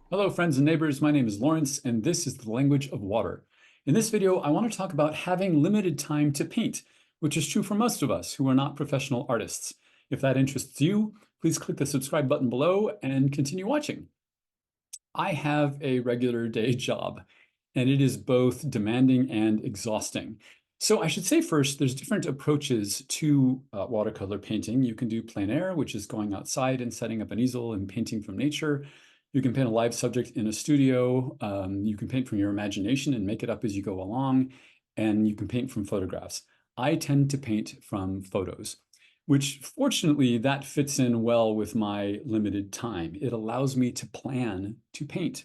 Hello, friends and neighbors. My name is Lawrence, and this is the language of water. In this video, I want to talk about having limited time to paint, which is true for most of us who are not professional artists. If that interests you, please click the subscribe button below and continue watching. I have a regular day job, and it is both demanding and exhausting. So I should say first, there's different approaches to watercolor painting. You can do plein air, which is going outside and setting up an easel and painting from nature. You can paint a live subject in a studio. You can paint from your imagination and make it up as you go along. And you can paint from photographs. I tend to paint from photos, which fortunately that fits in well with my limited time. It allows me to plan to paint.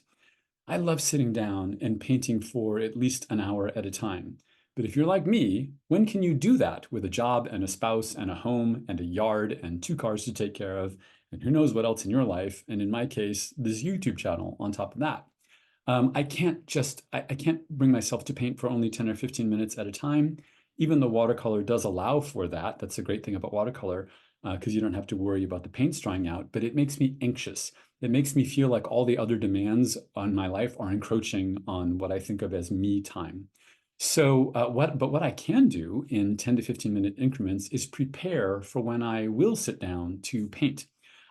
I love sitting down and painting for at least an hour at a time. But if you're like me, when can you do that with a job and a spouse and a home and a yard and two cars to take care of, and who knows what else in your life, and in my case, this YouTube channel on top of that? I can't bring myself to paint for only 10 or 15 minutes at a time. Even though watercolor does allow for that, that's a great thing about watercolor, because you don't have to worry about the paints drying out, but it makes me anxious. It makes me feel like all the other demands on my life are encroaching on what I think of as me time. So what I can do in 10 to 15 minute increments is prepare for when I will sit down to paint.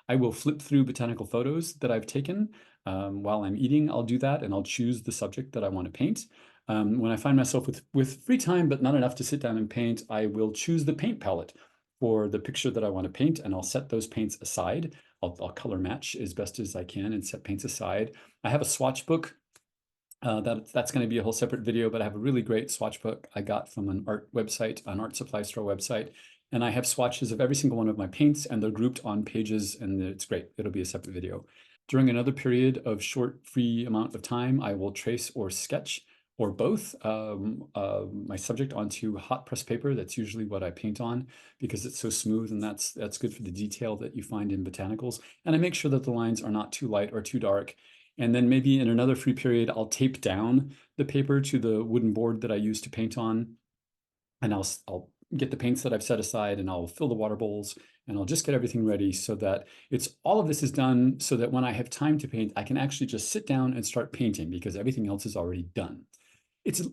I will flip through botanical photos that I've taken. While I'm eating, I'll do that and I'll choose the subject that I want to paint. When I find myself with free time, but not enough to sit down and paint, I will choose the paint palette for the picture that I want to paint, and I'll set those paints aside. I'll color match as best as I can and set paints aside. I have a swatch book. That's going to be a whole separate video, but I have a really great swatch book I got from an art website, an art supply store website. And I have swatches of every single one of my paints, and they're grouped on pages, and it's great. It'll be a separate video. During another period of short, free amount of time, I will trace or sketch or both my subject onto hot press paper. That's usually what I paint on because it's so smooth, and that's good for the detail that you find in botanicals. And I make sure that the lines are not too light or too dark. And then maybe in another free period, I'll tape down the paper to the wooden board that I use to paint on. And I'll get the paints that I've set aside and I'll fill the water bowls and I'll just get everything ready so that all of this is done so that when I have time to paint, I can actually just sit down and start painting because everything else is already done.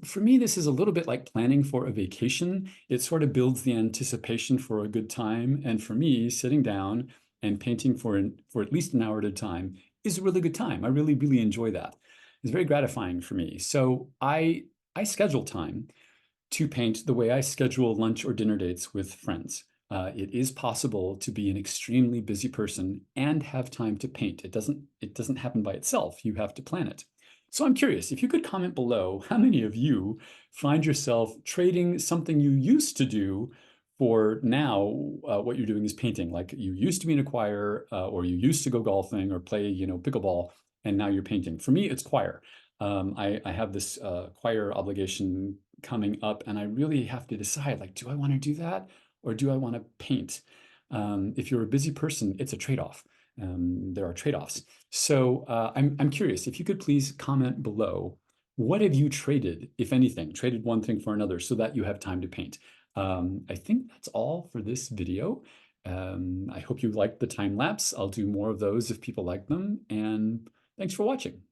For me, this is a little bit like planning for a vacation. It sort of builds the anticipation for a good time. And for me, sitting down and painting for at least an hour at a time is a really good time. I really, really enjoy that. It's very gratifying for me. So I schedule time to paint the way I schedule lunch or dinner dates with friends. It is possible to be an extremely busy person and have time to paint. It doesn't happen by itself. You have to plan it. So I'm curious if you could comment below how many of you find yourself trading something you used to do for now what you're doing is painting. Like you used to be in a choir or you used to go golfing or play, pickleball, and now you're painting. For me, it's choir. I have this choir obligation coming up, and I really have to decide, like, do I want to do that or do I want to paint? If you're a busy person, it's a trade-off. There are trade-offs. So I'm curious if you could please comment below. What have you traded, if anything, traded one thing for another so that you have time to paint? I think that's all for this video. I hope you liked the time lapse. I'll do more of those if people like them. And thanks for watching.